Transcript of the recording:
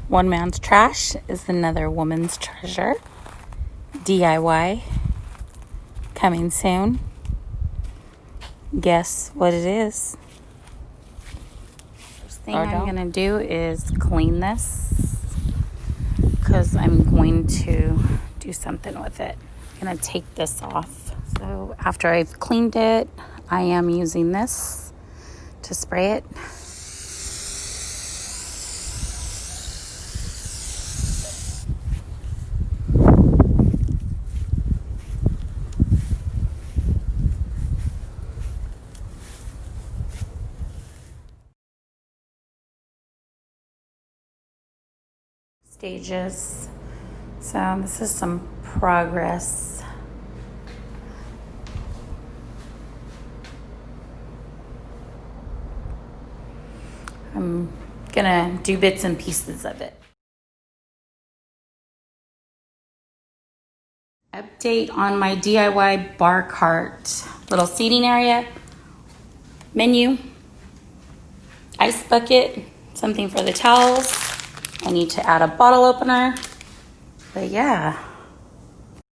One man's trash is another woman's treasure. DIY. Coming soon. Guess what it is? First thing I'm going to do is clean this because I'm going to do something with it. I'm going to take this off. So after I've cleaned it, I am using this to spray it. Stages. So this is some progress. I'm gonna do bits and pieces of it. Update on my DIY bar cart. Little seating area, menu, ice bucket, something for the towels. I need to add a bottle opener. But yeah,